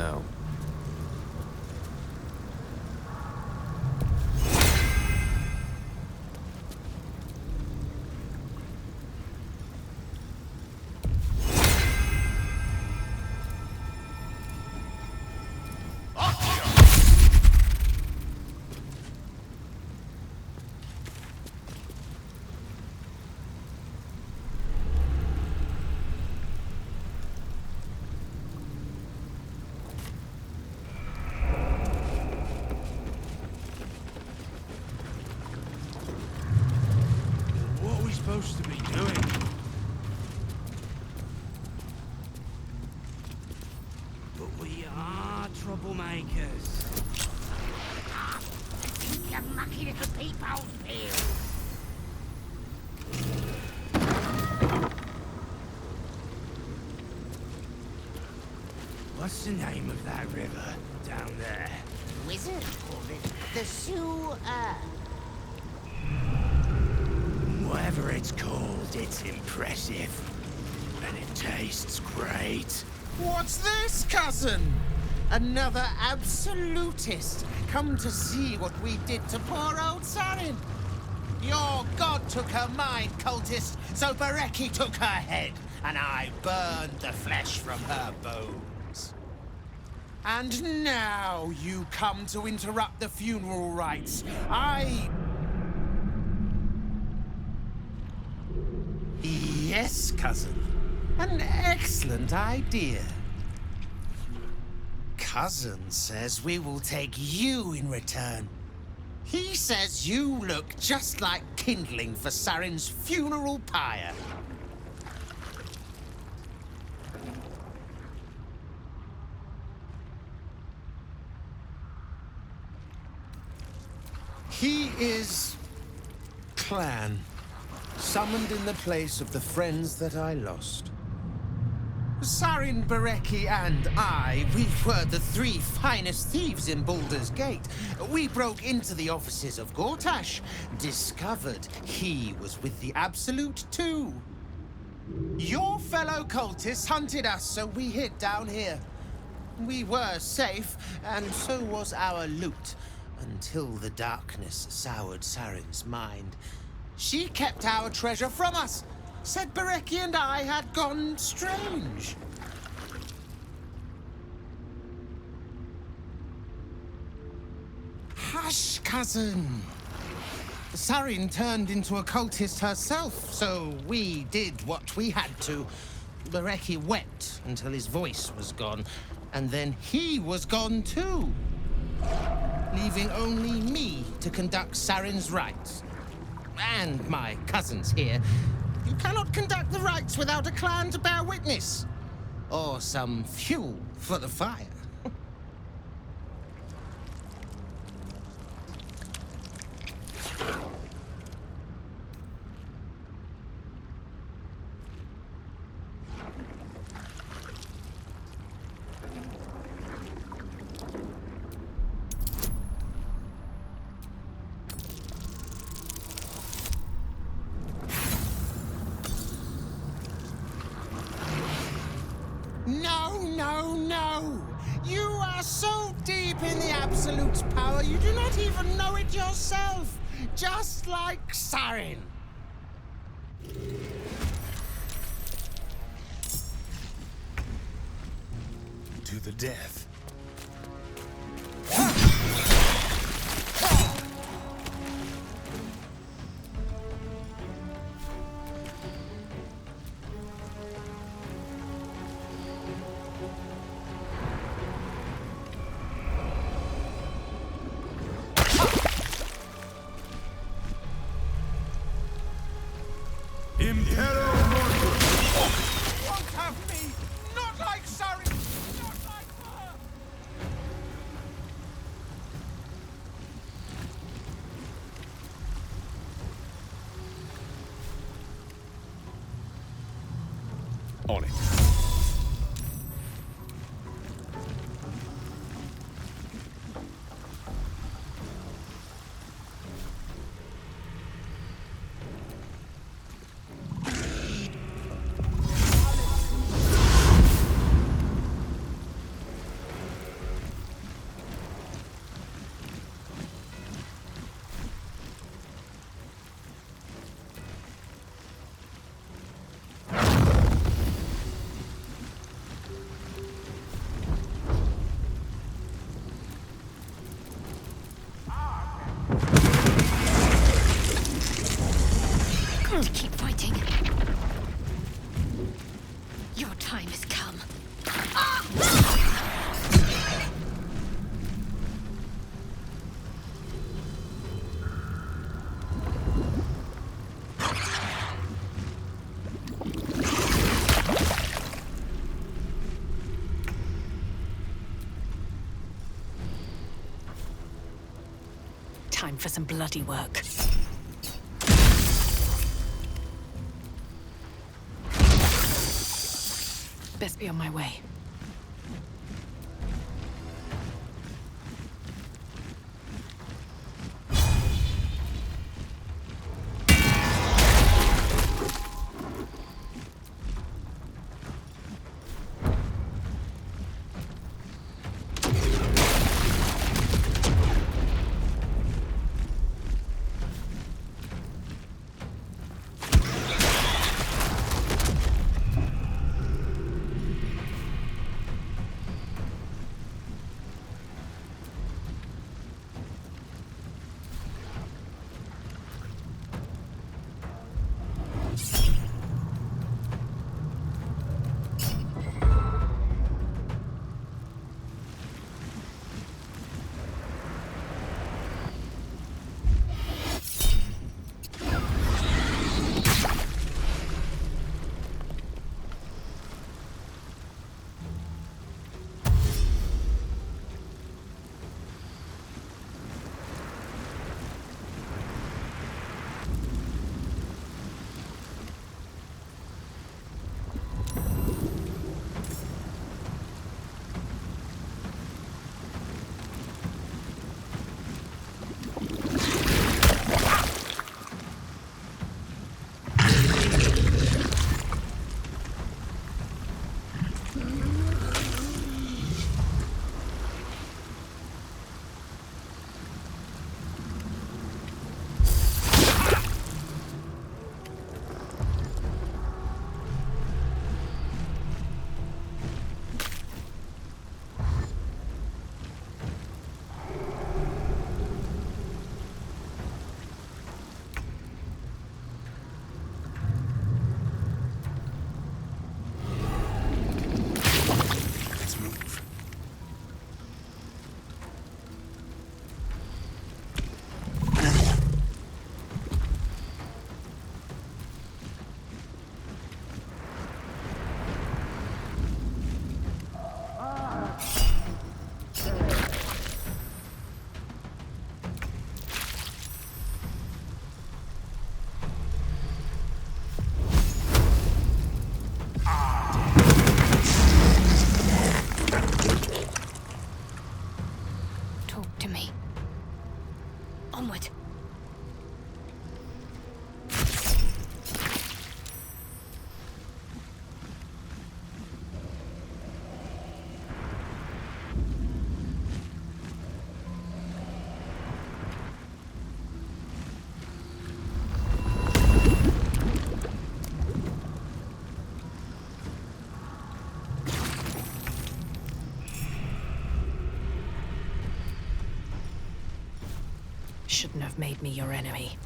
know. What are we supposed to be doing? But we are troublemakers. You mucky little peepholes, Bill. What's the name of that river down there? Wizard called it the Sewer. Whatever it's called, it's impressive. And it tastes great. What's this, cousin? Another absolutist come to see what we did to poor old Sarin. Your god took her mind, cultist, so Bereki took her head, and I burned the flesh from her bones. And now you come to interrupt the funeral rites. Yes, cousin. An excellent idea. Cousin says we will take you in return. He says you look just like kindling for Sarin's funeral pyre. He is Clan, summoned in the place of the friends that I lost. Sarin, Bereki, and I, we were the three finest thieves in Baldur's Gate. We broke into the offices of Gortash, discovered he was with the Absolute too. Your fellow cultists hunted us, so we hid down here. We were safe, and so was our loot, until the darkness soured Sarin's mind. She kept our treasure from us. Said Bereki and I had gone strange. Hush, cousin. Sarin turned into a cultist herself, so we did what we had to. Bereki wept until his voice was gone, and then he was gone too, leaving only me to conduct Sarin's rites. And my cousins here. You cannot conduct the rites without a clan to bear witness. Or some fuel for the fire. No! You are so deep in the Absolute's power, you do not even know it yourself. Just like Sarin. To the death. Won't have me! Not like Sarin! Not like her! On it. Your time has come. Time for some bloody work. Best be on my way. Onward. Shouldn't have made me your enemy.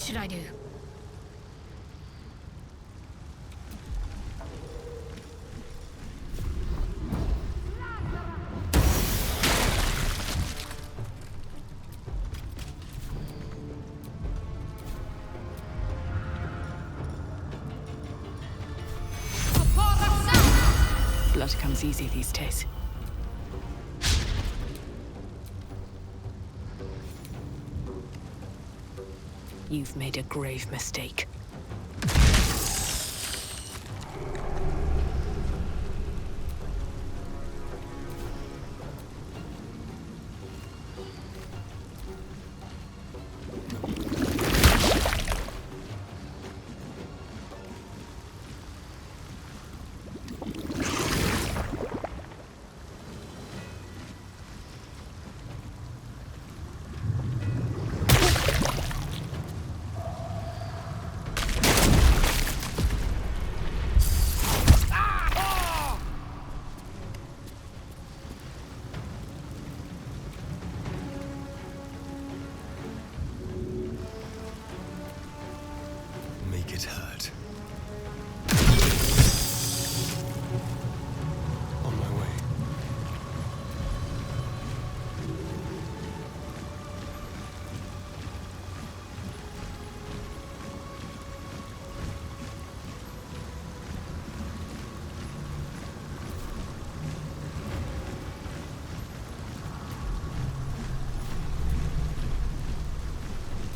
should I do? Blood comes easy these days. You've made a grave mistake. Make it hurt. On my way.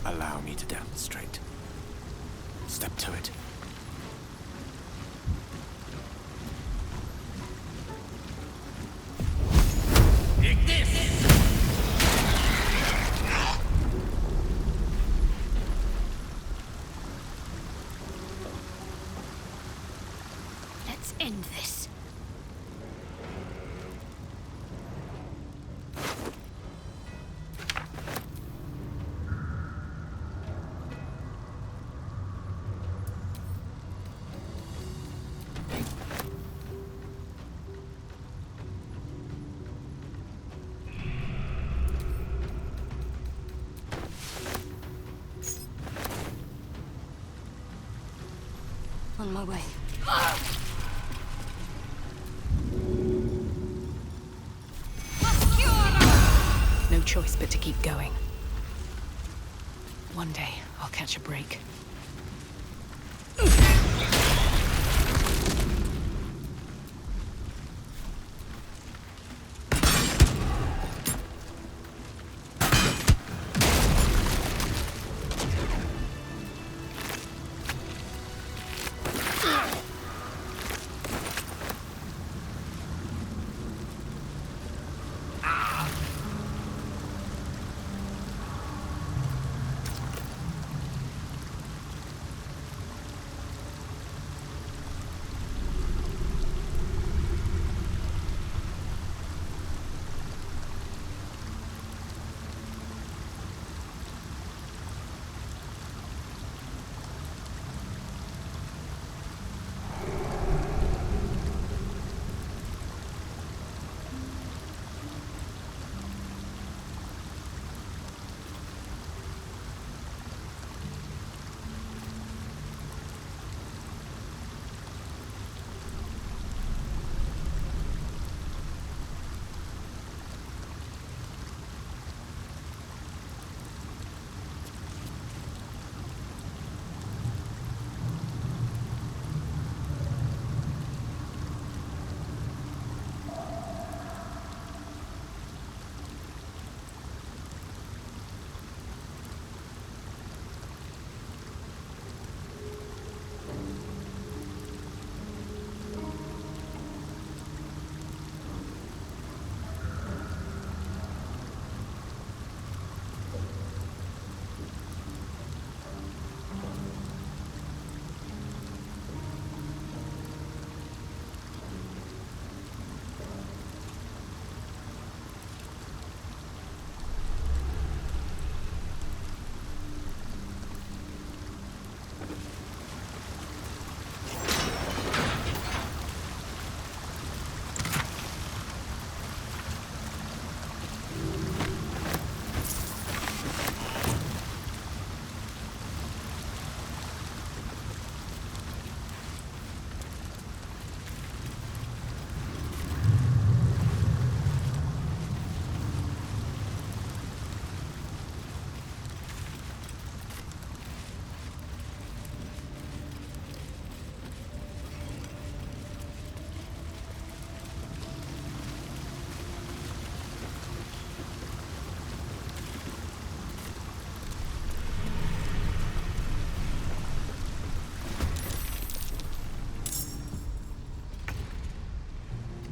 Allow me to demonstrate. Step to it. Take this! Let's end this. On my way. No choice but to keep going. One day, I'll catch a break.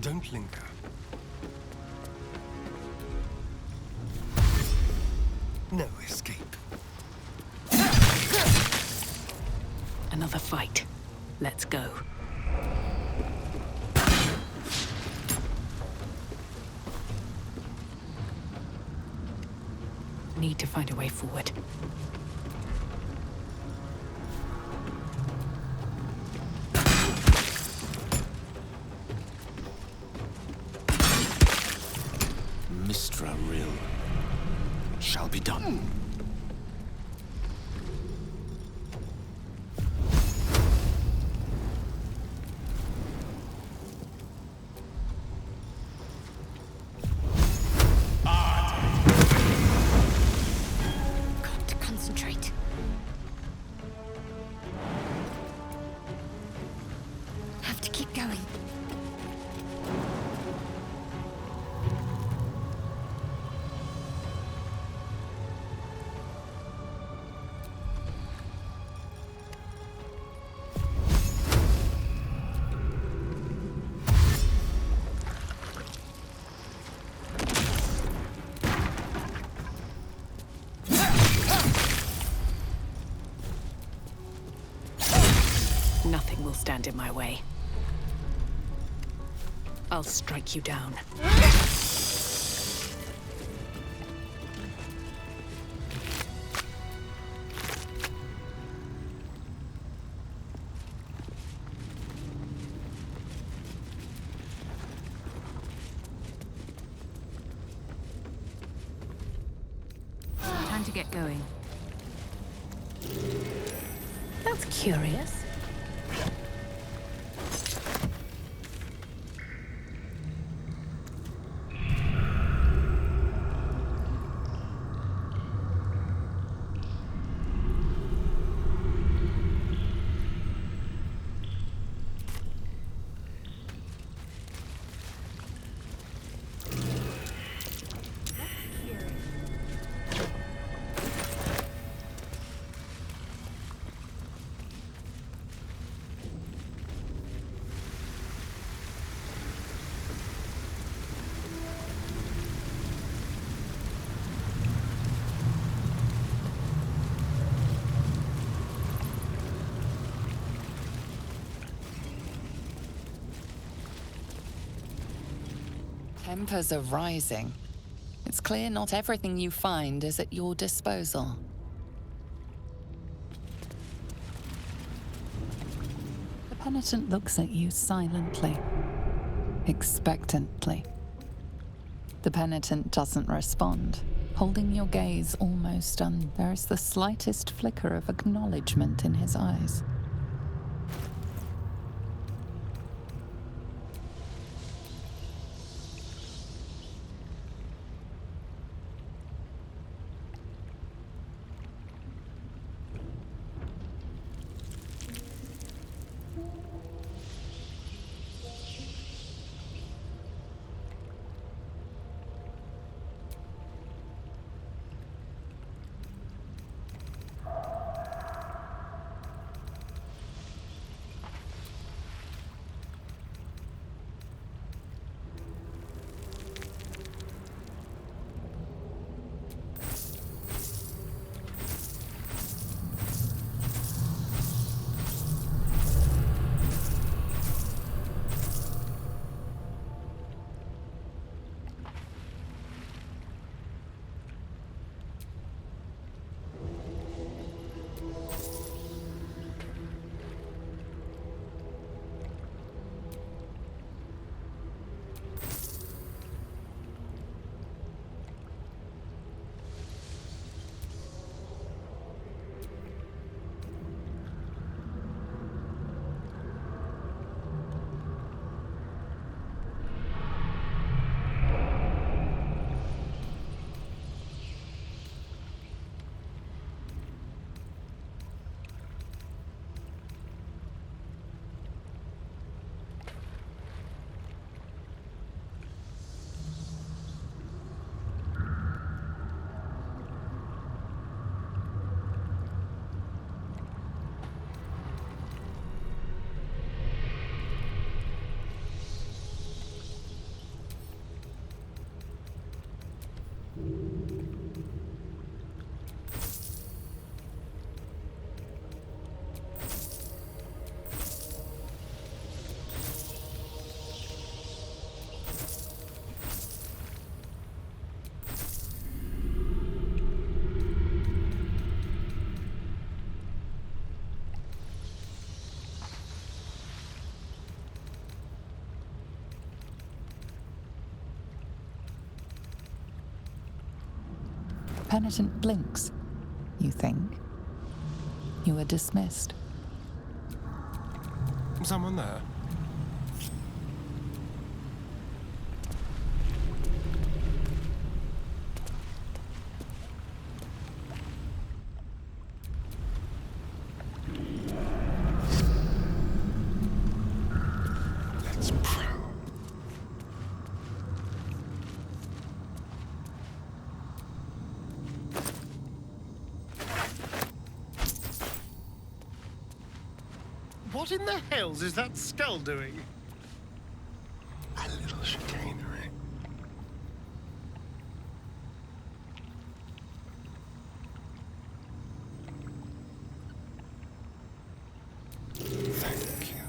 Don't linger. No escape. Another fight. Let's go. Need to find a way forward. Mistra Rill. Shall be done. Got to concentrate. Have to keep going. Nothing will stand in my way. I'll strike you down. Time to get going. That's curious. Tempers are rising. It's clear not everything you find is at your disposal. The penitent looks at you silently, expectantly. The penitent doesn't respond, holding your gaze almost there is the slightest flicker of acknowledgement in his eyes. Penitent blinks. You think. You are dismissed. Someone there? Let's prowl. What in the hells is that skull doing? A little chicanery. Thank you.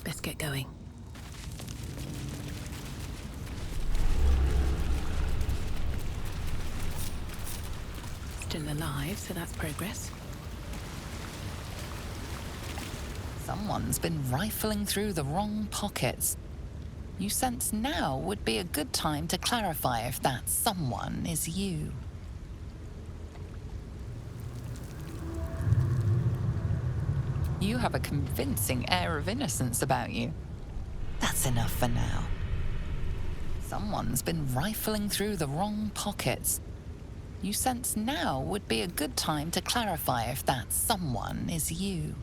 Best get going. Still alive, so that's progress. Someone's been rifling through the wrong pockets. You sense now would be a good time to clarify if that someone is you. You have a convincing air of innocence about you. That's enough for now. Someone's been rifling through the wrong pockets. You sense now would be a good time to clarify if that someone is you.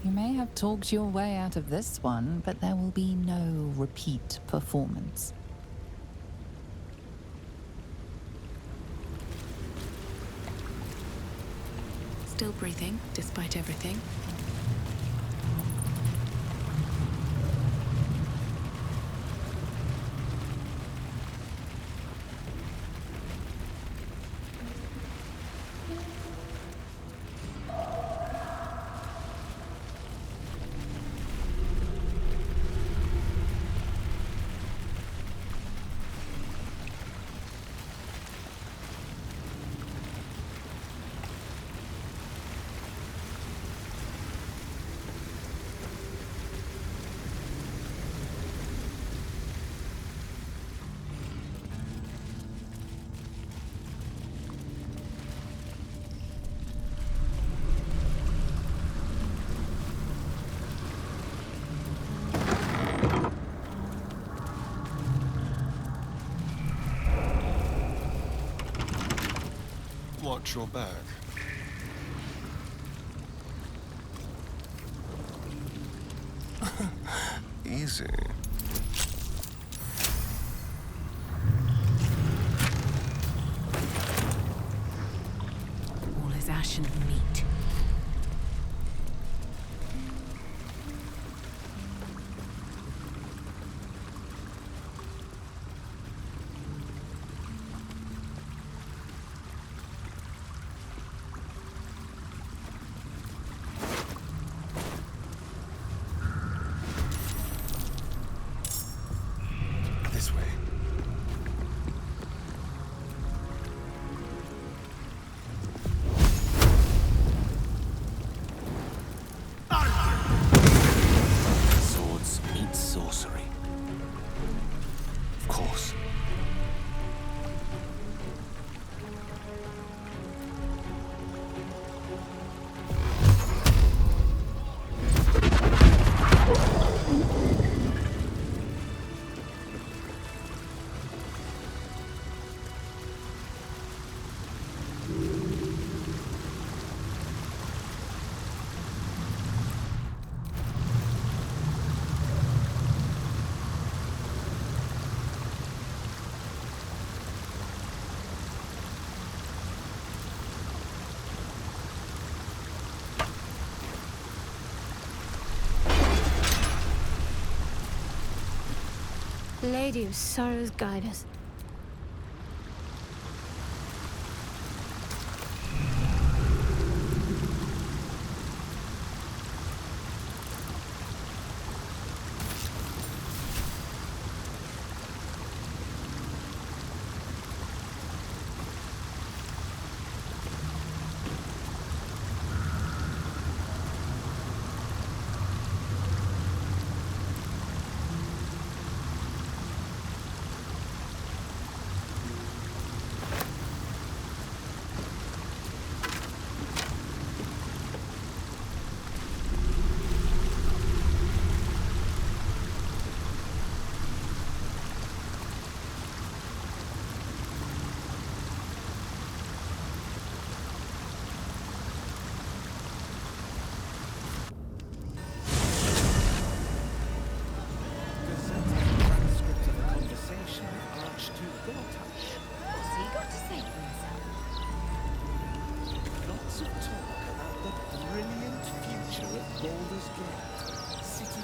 You may have talked your way out of this one, but there will be no repeat performance. Still breathing, despite everything. Watch your back. Easy. All is ash and meat. This way. Swords meet sorcery. Of course. Lady of Sorrows, guide us.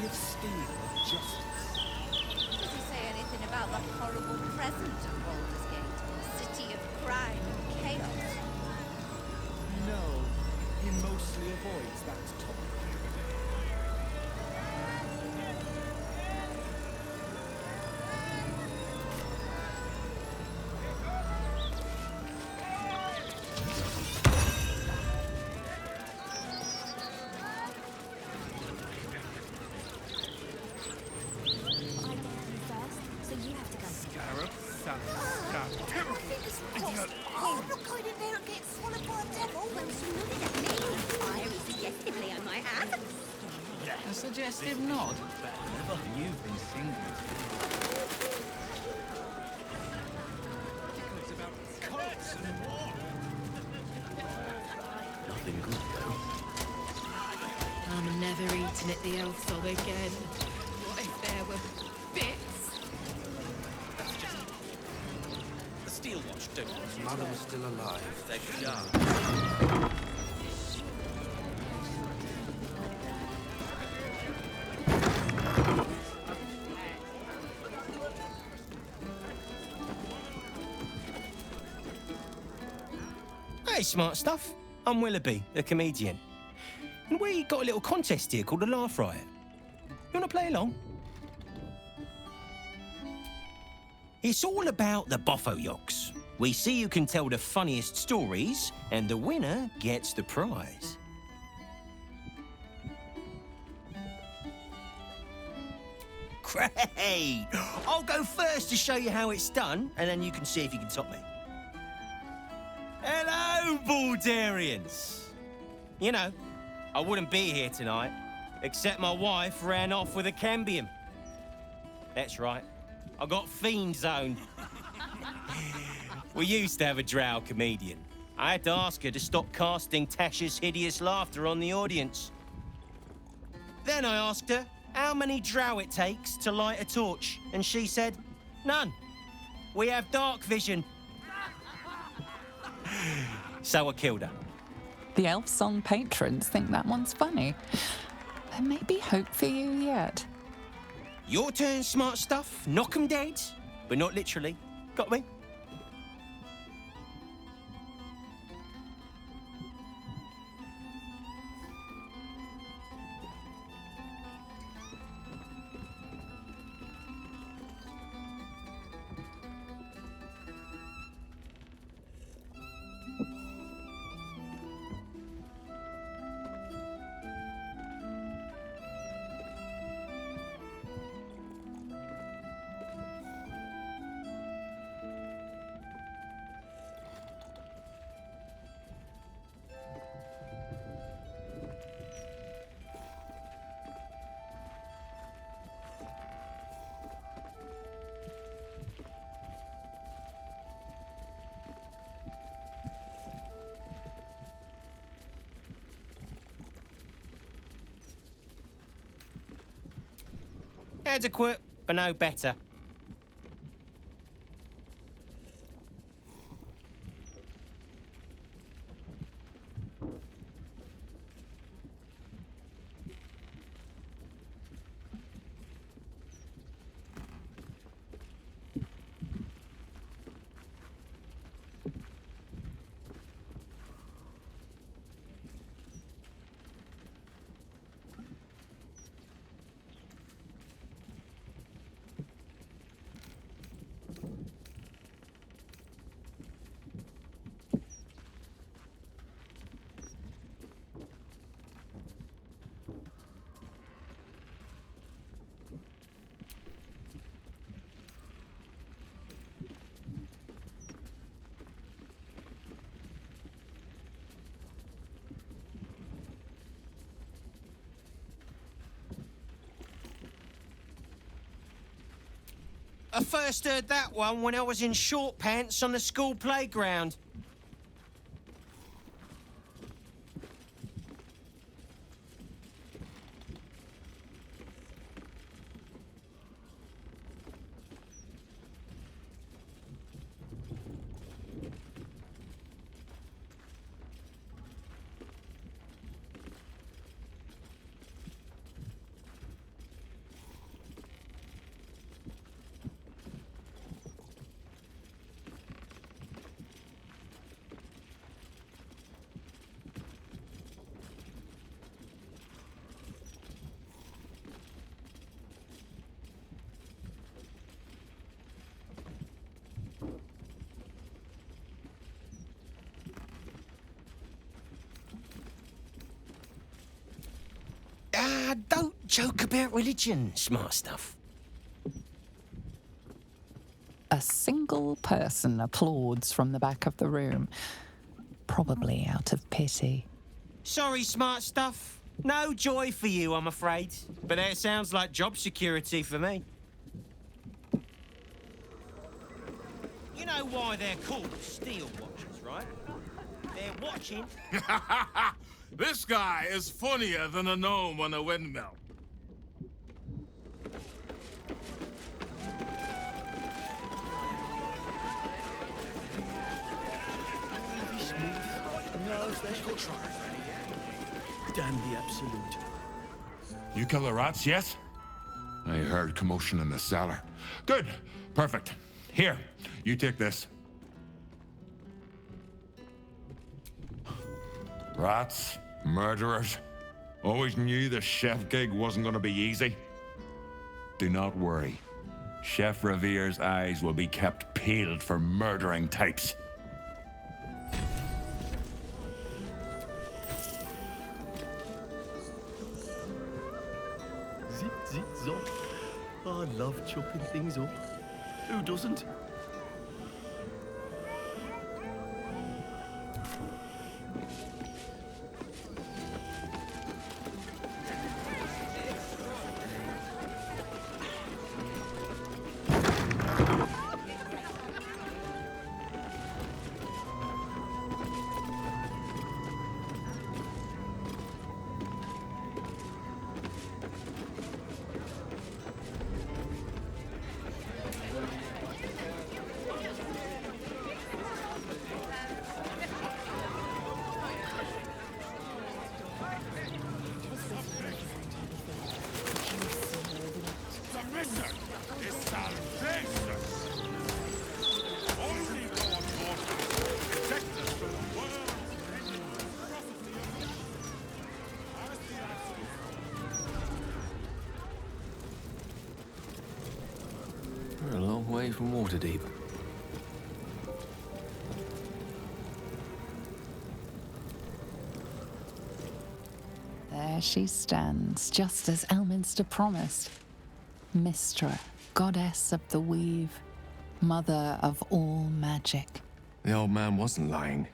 of steel of justice. Does he say anything about the horrible present of Baldur's Gate? City of crime and chaos? No, he mostly avoids that topic. Scarab, scarab. Oh, not going in there and get swallowed by a devil. Well, swallowed at me. Fiery suggestively, I might add. A suggestive nod. You've been singled. Nothing good, though. I'm never eating at the Elfsol again. What if there were bits? The steel watch, don't you? His mother was still alive. They are. Hey, smart stuff. I'm Willoughby, the comedian. And we got a little contest here called the Laugh Riot. You want to play along? It's all about the Boffo-Yoks. We see who can tell the funniest stories, and the winner gets the prize. Great! I'll go first to show you how it's done, and then you can see if you can top me. Hello, Baldurians! You know, I wouldn't be here tonight, except my wife ran off with a cambium. That's right, I got fiend zoned. We used to have a drow comedian. I had to ask her to stop casting Tasha's hideous laughter on the audience. Then I asked her how many drow it takes to light a torch, and she said, none. We have dark vision. So I killed her. The Elf Song patrons think that one's funny. There may be hope for you yet. Your turn, smart stuff. Knock 'em dead, but not literally. Got me? Adequate, but no better. I first heard that one when I was in short pants on the school playground. Joke about religion, smart stuff. A single person applauds from the back of the room, probably out of pity. Sorry, smart stuff. No joy for you, I'm afraid. But it sounds like job security for me. You know why they're called steel watchers, right? They're watching. This guy is funnier than a gnome on a windmill. No special charge. Damn the absolute. You kill the rats, yes? I heard commotion in the cellar. Good. Perfect. Here, you take this. Rats, murderers. Always knew the chef gig wasn't going to be easy. Do not worry. Chef Revere's eyes will be kept peeled for murdering types. Zip, zip, zop. I love chopping things up. Who doesn't? We're a long way from Waterdeep. There she stands, just as Elminster promised. Mystra, goddess of the weave, mother of all magic. The old man wasn't lying.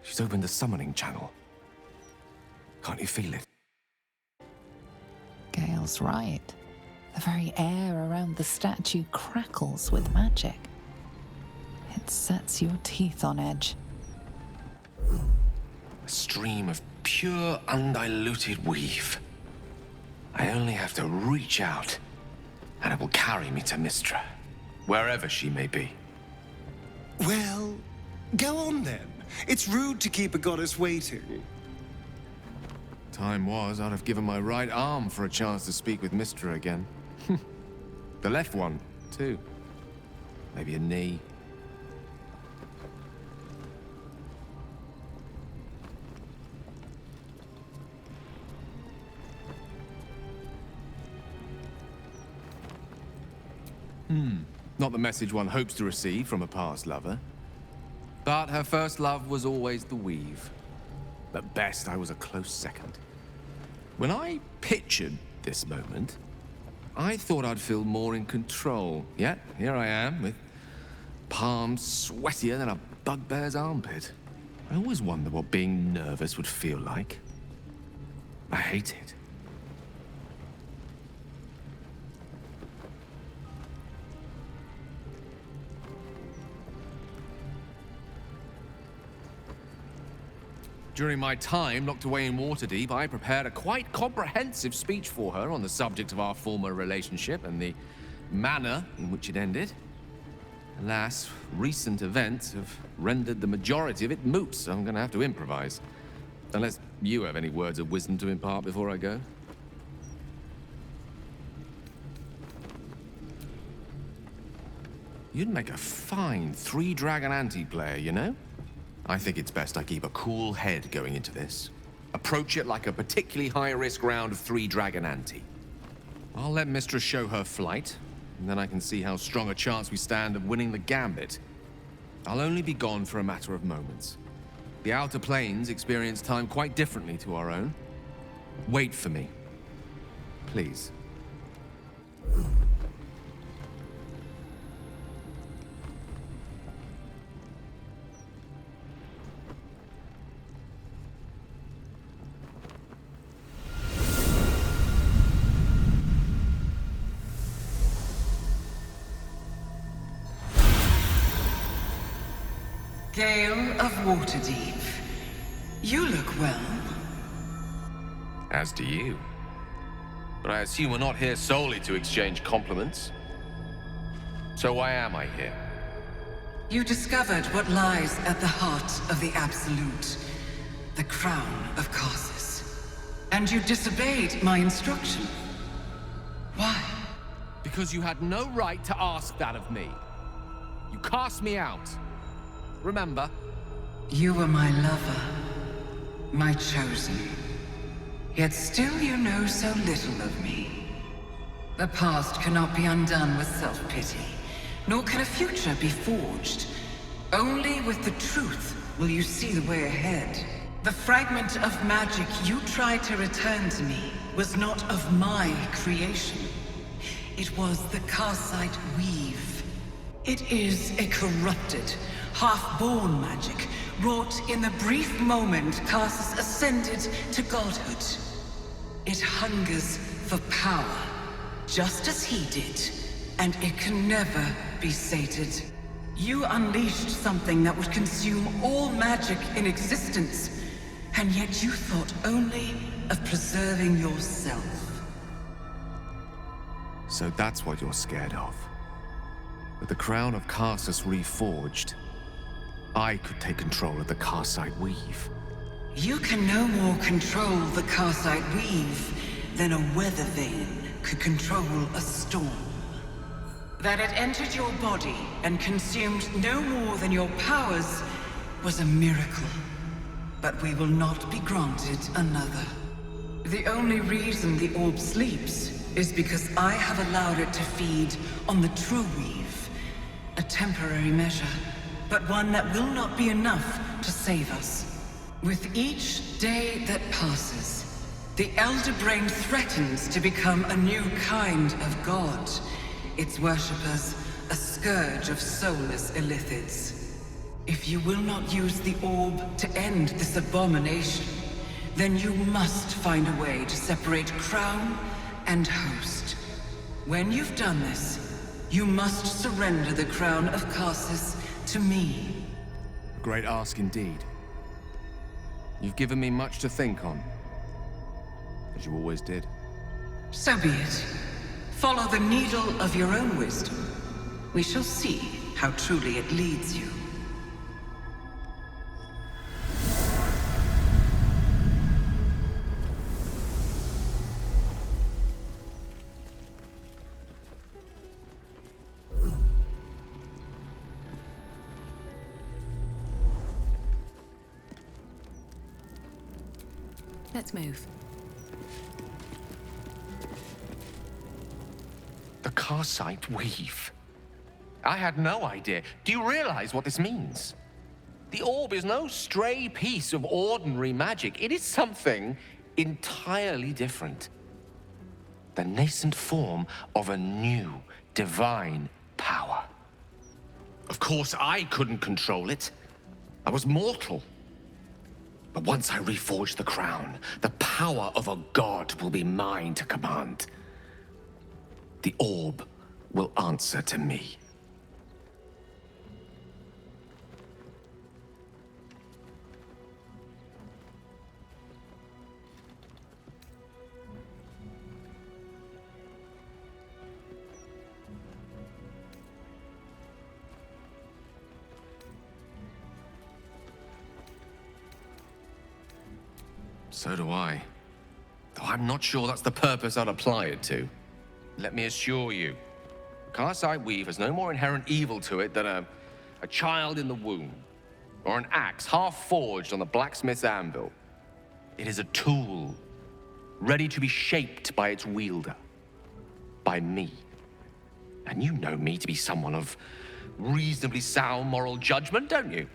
She's opened the summoning channel. Can't you feel it? Gale's right. The very air around the statue crackles with magic. It sets your teeth on edge. A stream of pure, undiluted weave. I only have to reach out, and it will carry me to Mystra, wherever she may be. Well, go on then. It's rude to keep a goddess waiting. Time was, I'd have given my right arm for a chance to speak with Mystra again. The left one, too. Maybe a knee. Not the message one hopes to receive from a past lover. But her first love was always the weave. At best, I was a close second. When I pictured this moment, I thought I'd feel more in control. Yet, here I am, with palms sweatier than a bugbear's armpit. I always wonder what being nervous would feel like. I hate it. During my time locked away in Waterdeep, I prepared a quite comprehensive speech for her on the subject of our former relationship and the manner in which it ended. Alas, recent events have rendered the majority of it moot, so I'm going to have to improvise. Unless you have any words of wisdom to impart before I go. You'd make a fine three-dragon anti-player, you know? I think it's best I keep a cool head going into this. Approach it like a particularly high-risk round of three-dragon ante. I'll let Mistress show her flight, and then I can see how strong a chance we stand of winning the gambit. I'll only be gone for a matter of moments. The Outer Planes experience time quite differently to our own. Wait for me. Please. Gale of Waterdeep. You look well. As do you. But I assume we're not here solely to exchange compliments. So why am I here? You discovered what lies at the heart of the Absolute, the crown of Karsus. And you disobeyed my instruction. Why? Because you had no right to ask that of me. You cast me out. Remember? You were my lover, my chosen. Yet still you know so little of me. The past cannot be undone with self-pity, nor can a future be forged. Only with the truth will you see the way ahead. The fragment of magic you tried to return to me was not of my creation. It was the Karsite Weave. It is a corrupted, half-born magic, wrought in the brief moment Karsus ascended to godhood. It hungers for power, just as he did, and it can never be sated. You unleashed something that would consume all magic in existence, and yet you thought only of preserving yourself. So that's what you're scared of. With the crown of Karsus reforged, I could take control of the Karsite Weave. You can no more control the Karsite Weave than a weather vane could control a storm. That it entered your body and consumed no more than your powers was a miracle. But we will not be granted another. The only reason the orb sleeps is because I have allowed it to feed on the true weave. A temporary measure, but one that will not be enough to save us. With each day that passes, the Elder Brain threatens to become a new kind of god. Its worshippers, a scourge of soulless illithids. If you will not use the orb to end this abomination, then you must find a way to separate crown and host. When you've done this, you must surrender the crown of Karsus to me. A great ask indeed. You've given me much to think on, as you always did. So be it. Follow the needle of your own wisdom. We shall see how truly it leads you. Let's move. The Karsite Weave. I had no idea. Do you realize what this means? The orb is no stray piece of ordinary magic. It is something entirely different. The nascent form of a new, divine power. Of course, I couldn't control it. I was mortal. But once I reforge the crown, the power of a god will be mine to command. The orb will answer to me. So do I. Though I'm not sure that's the purpose I'd apply it to. Let me assure you, Karsite Weave has no more inherent evil to it than a child in the womb, or an axe half forged on the blacksmith's anvil. It is a tool, ready to be shaped by its wielder, by me. And you know me to be someone of reasonably sound moral judgment, don't you?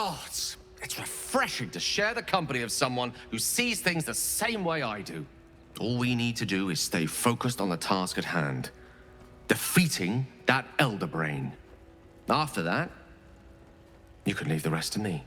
Oh, it's refreshing to share the company of someone who sees things the same way I do. All we need to do is stay focused on the task at hand. Defeating that Elder Brain. After that, you can leave the rest to me.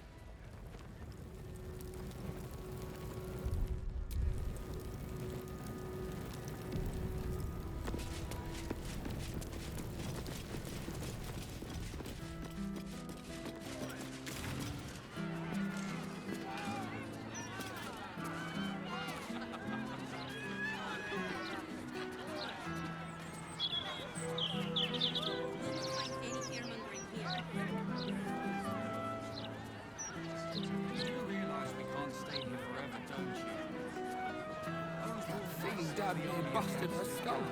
Down here busted her skull.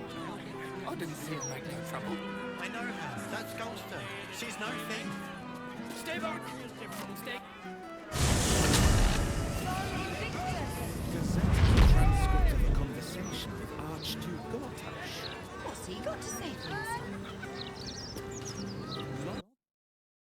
I didn't see her make no trouble. I know her. That's Ghoster. She's no thing. Stay back! Stay. Transcript of a conversation with Archduke Gortash. What's he got to say for himself?